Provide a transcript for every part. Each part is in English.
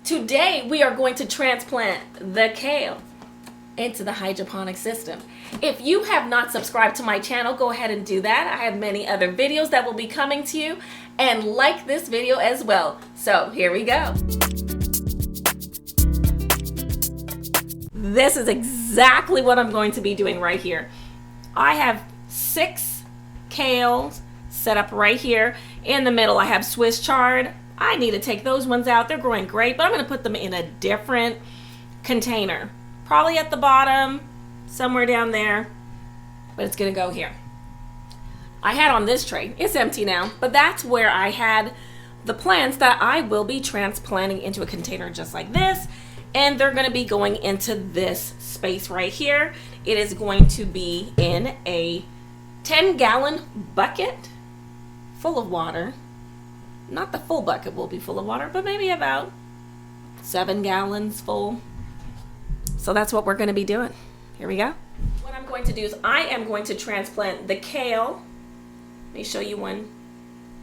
Today we are going to transplant the kale into the hydroponic system. If you have not subscribed to my channel, go ahead and do that. I have many other videos that will be coming to you, and like this video as well. So here we go. This is exactly what I'm going to be doing right here. I have 6 kales set up right here. In the middle I have Swiss chard. I need to take those ones out. They're growing great, but I'm going to put them in a different container. Probably at the bottom, somewhere down there, but it's going to go here. I had on this tray. It's empty now, but that's where I had the plants that I will be transplanting into a container just like this, and they're going to be going into this space right here. It is going to be in a 10-gallon bucket full of water. Not the full bucket will be full of water, but maybe about 7 gallons full. So that's what we're going to be doing. Here we go. What I'm going to do is I am going to transplant the kale. Let me show you one.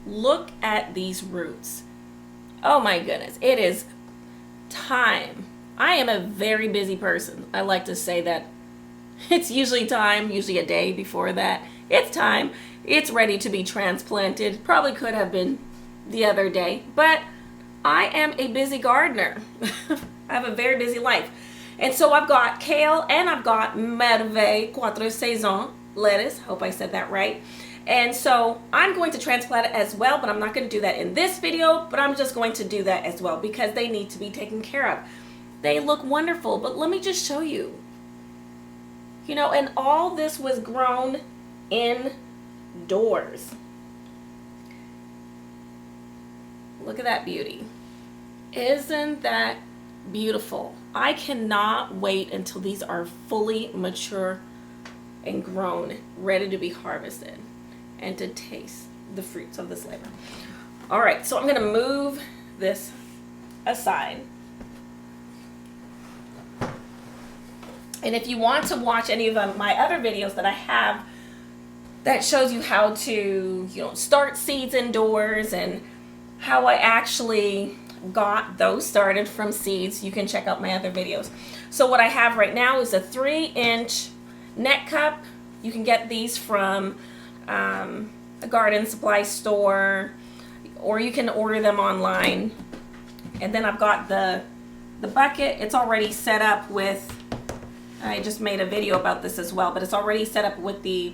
Look at these roots. Oh my goodness. It is time. I am a very busy person. I like to say that it's usually time, usually a day before that. It's time. It's ready to be transplanted. Probably could have been the other day, but I am a busy gardener. I have a very busy life. And so I've got kale and I've got merveille quatre saisons lettuce. Hope I said that right. And so I'm going to transplant it as well, but I'm not going to do that in this video, but I'm just going to do that as well because they need to be taken care of. They look wonderful, but let me just show you. You know, and all this was grown indoors. Look at that beauty. Isn't that beautiful? I cannot wait until these are fully mature and grown, ready to be harvested and to taste the fruits of this labor. All right, so I'm going to move this aside. And if you want to watch any of my other videos that I have that shows you how to, start seeds indoors and how I actually got those started from seeds, you can check out my other videos. So what I have right now is a 3-inch net cup. You can get these from a garden supply store, or you can order them online. And then I've got the bucket. It's already set up with, I just made a video about this as well, but it's already set up with the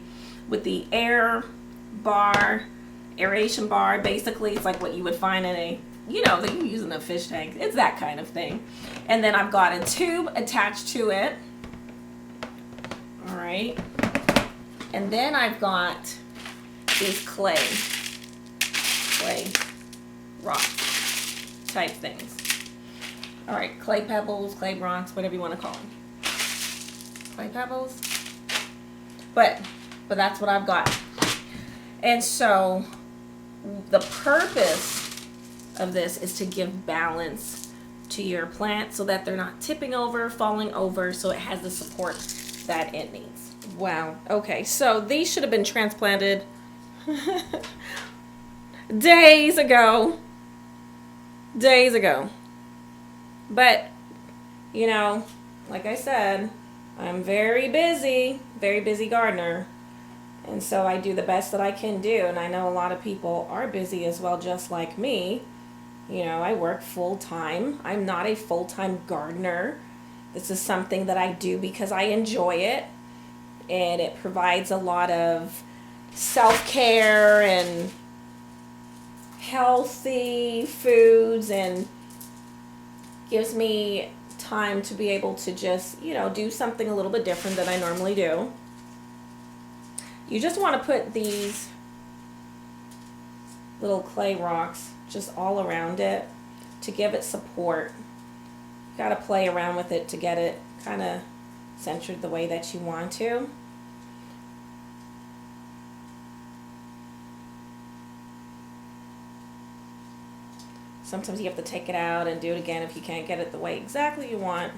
air bar, aeration bar. Basically, it's like what you would find in a, that you use in a fish tank. It's that kind of thing. And then I've got a tube attached to it. All right. And then I've got these clay rock type things. All right, clay pebbles, clay rocks, whatever you want to call them. Clay pebbles. But that's what I've got. And so the purpose of this is to give balance to your plant so that they're not tipping over, falling over, so it has the support that it needs. Wow. Okay, so these should have been transplanted days ago. But, like I said, I'm very busy gardener. And so I do the best that I can do. And I know a lot of people are busy as well, just like me. I work full-time. I'm not a full-time gardener. This is something that I do because I enjoy it. And it provides a lot of self-care and healthy foods and gives me time to be able to just, do something a little bit different than I normally do. You just want to put these little clay rocks just all around it to give it support. You got to play around with it to get it kind of centered the way that you want to. Sometimes you have to take it out and do it again if you can't get it the way exactly you want.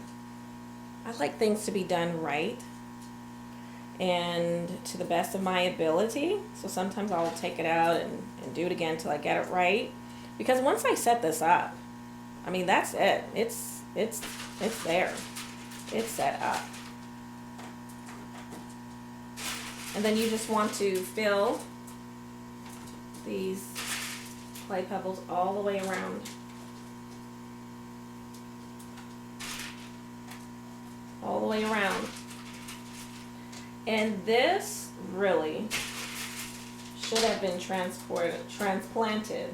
I like things to be done right and to the best of my ability. So sometimes I'll take it out and do it again until I get it right. Because once I set this up, I mean, that's it. It's there. It's set up. And then you just want to fill these clay pebbles all the way around. All the way around. And this really should have been transplanted.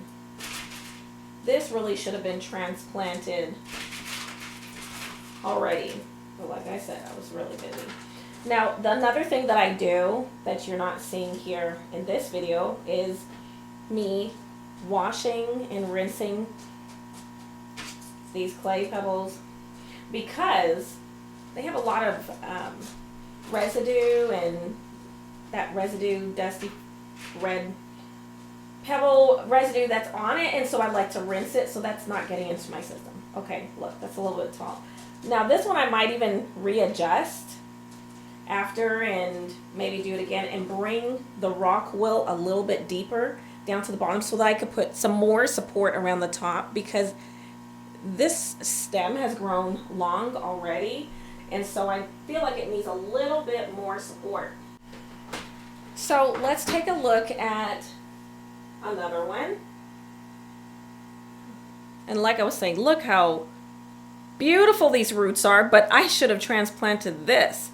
This really should have been transplanted already. But like I said, I was really busy. Now, another thing that I do that you're not seeing here in this video is me washing and rinsing these clay pebbles because they have a lot of residue, and that residue, dusty red pebble residue that's on it, and so I like to rinse it so that's not getting into my system. Okay, look, that's a little bit tall. Now this one I might even readjust after and maybe do it again and bring the rock wool a little bit deeper down to the bottom so that I could put some more support around the top, because this stem has grown long already, and so I feel like it needs a little bit more support. So let's take a look at another one. And like I was saying, look how beautiful these roots are, but I should have transplanted this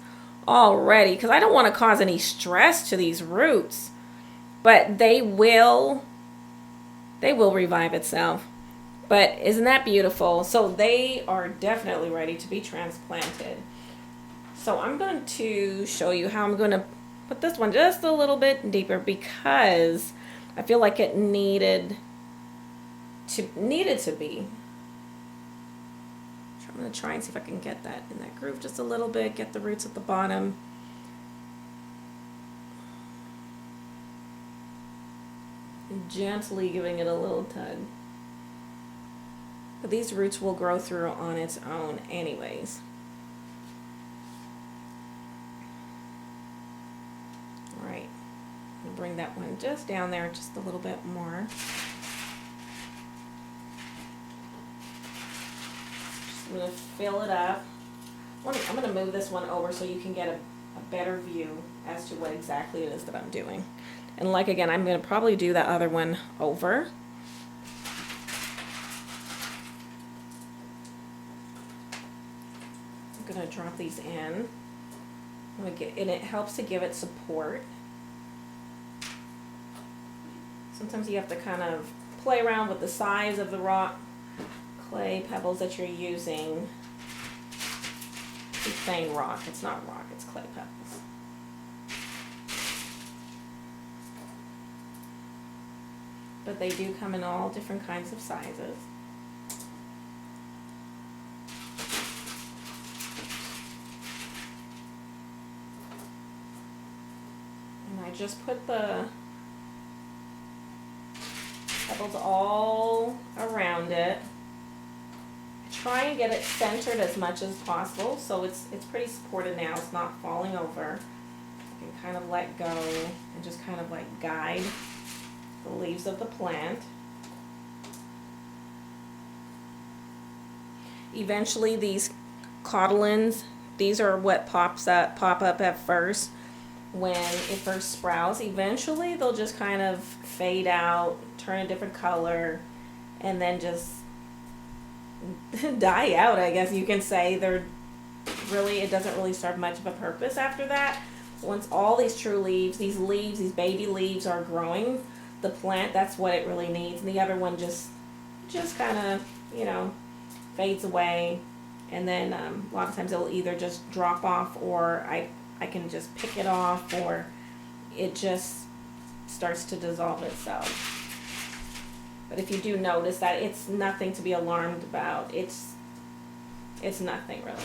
already because I don't want to cause any stress to these roots. But they will revive itself. But isn't that beautiful? So they are definitely ready to be transplanted. So I'm going to show you how I'm going to put this one just a little bit deeper because I feel like it needed to be. I'm going to try and see if I can get that in that groove just a little bit, get the roots at the bottom. And gently giving it a little tug. But these roots will grow through on its own anyways. All right, I'm going to bring that one just down there just a little bit more. I'm going to fill it up. I'm going to move this one over so you can get a better view as to what exactly it is that I'm doing. And like again, I'm going to probably do that other one over. I'm going to drop these in. And it helps to give it support. Sometimes you have to kind of play around with the size of the rock clay pebbles that you're using. It's saying rock. It's not rock, it's clay pebbles. But they do come in all different kinds of sizes. And I just put the pebbles all around it. Try and get it centered as much as possible so it's pretty supported now. It's not falling over. I can kind of let go and just kind of like guide the leaves of the plant. Eventually these cotyledons, these are what pop up at first when it first sprouts. Eventually they'll just kind of fade out, turn a different color, and then just die out, I guess you can say. It doesn't really serve much of a purpose after that. Once all these true leaves, these baby leaves are growing, the plant, that's what it really needs. And the other one just kind of, fades away. And then a lot of times it'll either just drop off, or I can just pick it off, or it just starts to dissolve itself. But if you do notice that, it's nothing to be alarmed about. It's nothing really.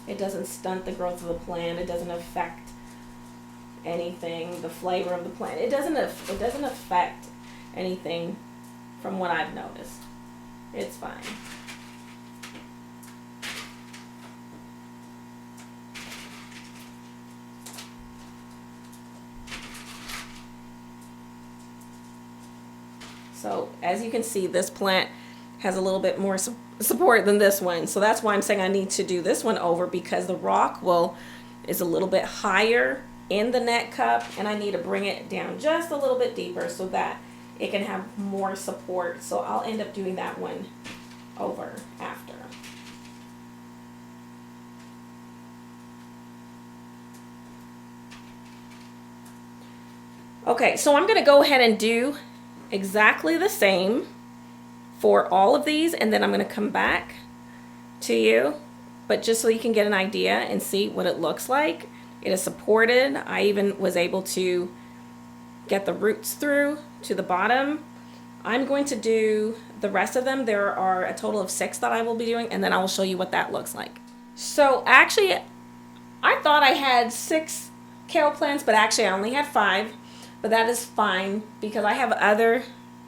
It doesn't stunt the growth of the plant. It doesn't affect anything, the flavor of the plant. It doesn't affect anything from what I've noticed. It's fine. So as you can see, this plant has a little bit more support than this one. So that's why I'm saying I need to do this one over, because the rock wool is a little bit higher in the net cup, and I need to bring it down just a little bit deeper so that it can have more support. So I'll end up doing that one over after. Okay, so I'm gonna go ahead and do exactly the same for all of these, and then I'm gonna come back to you, but just so you can get an idea and see what it looks like. It is supported. I even was able to get the roots through to the bottom. I'm going to do the rest of them. There are a total of 6 that I will be doing, and then I will show you what that looks like. So actually, I thought I had 6 kale plants, but actually I only had 5. But that is fine because I have other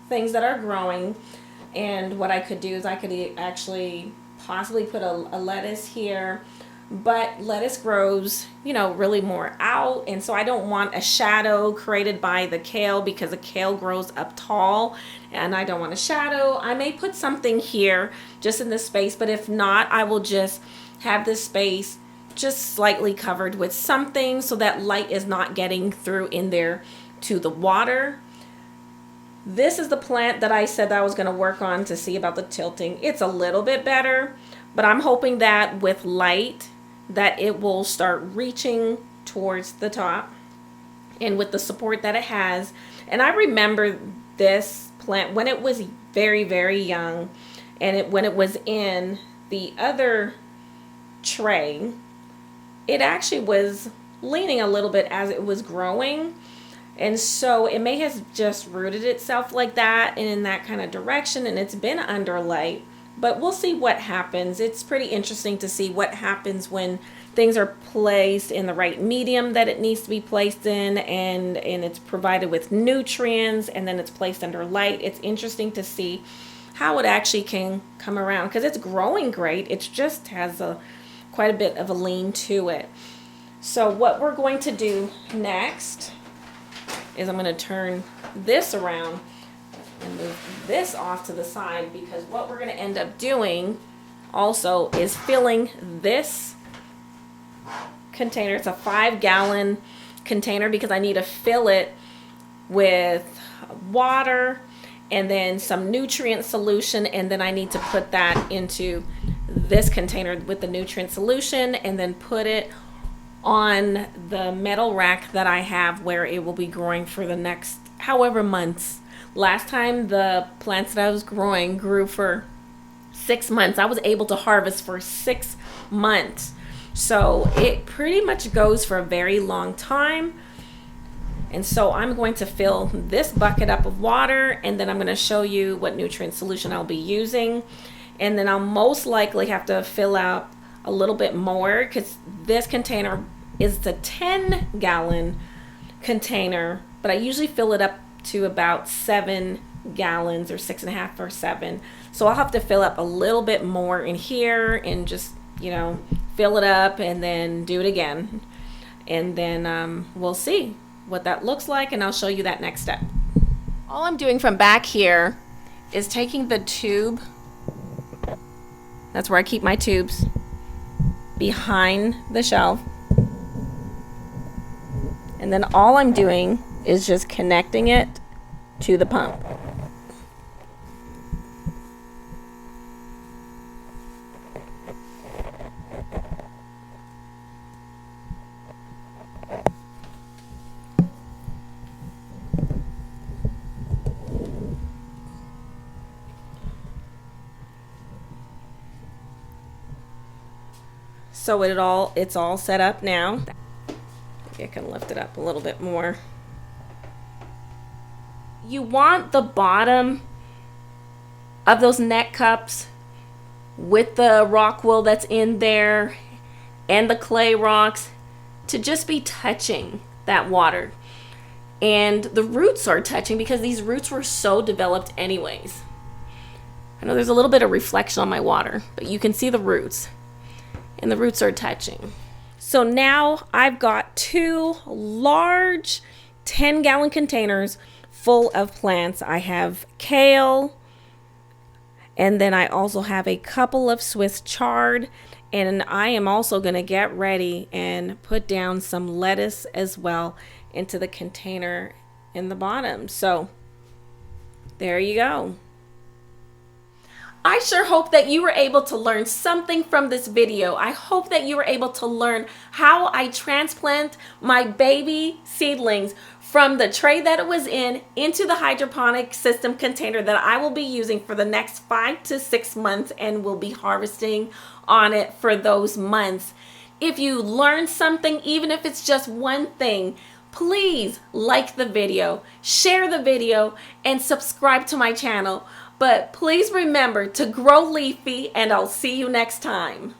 things that are growing, and what I could do is I could actually possibly put a lettuce here, but lettuce grows, you know, really more out, and so I don't want a shadow created by the kale because the kale grows up tall and I don't want a shadow. I may put something here just in this space, but if not, I will just have this space just slightly covered with something so that light is not getting through in there to the water. This is the plant that I said that I was going to work on to see about the tilting. It's a little bit better, but I'm hoping that with light that it will start reaching towards the top, and with the support that it has. And I remember this plant when it was very, very young, and when it was in the other tray, it actually was leaning a little bit as it was growing. And so it may have just rooted itself like that and in that kind of direction, and it's been under light, but we'll see what happens. It's pretty interesting to see what happens when things are placed in the right medium that it needs to be placed in, and it's provided with nutrients, and then it's placed under light. It's interesting to see how it actually can come around because it's growing great. It just has quite a bit of a lean to it. So what we're going to do next is I'm going to turn this around and move this off to the side, because what we're going to end up doing also is filling this container. It's a 5-gallon container because I need to fill it with water and then some nutrient solution, and then I need to put that into this container with the nutrient solution and then put it on the metal rack that I have where it will be growing for the next however months. Last time the plants that I was growing grew for 6 months. I was able to harvest for 6 months. So it pretty much goes for a very long time. And so I'm going to fill this bucket up of water, and then I'm going to show you what nutrient solution I'll be using. And then I'll most likely have to fill out a little bit more because this container is the 10-gallon container, but I usually fill it up to about 7 gallons or 6.5 or 7. So I'll have to fill up a little bit more in here and just, you know, fill it up and then do it again. And then we'll see what that looks like, and I'll show you that next step. All I'm doing from back here is taking the tube, that's where I keep my tubes, behind the shelf, and then all I'm doing is just connecting it to the pump. So it's all set up now. Maybe I can lift it up a little bit more. You want the bottom of those net cups with the rock wool that's in there and the clay rocks to just be touching that water. And the roots are touching because these roots were so developed anyways. I know there's a little bit of reflection on my water, but you can see the roots. And the roots are touching. So now I've got 2 large 10-gallon containers full of plants. I have kale, and then I also have a couple of Swiss chard, and I am also going to get ready and put down some lettuce as well into the container in the bottom. So there you go. I sure hope that you were able to learn something from this video. I hope that you were able to learn how I transplant my baby seedlings from the tray that it was in into the hydroponic system container that I will be using for the next 5 to 6 months and will be harvesting on it for those months. If you learned something, even if it's just one thing, please like the video, share the video, and subscribe to my channel. But please remember to grow leafy, and I'll see you next time.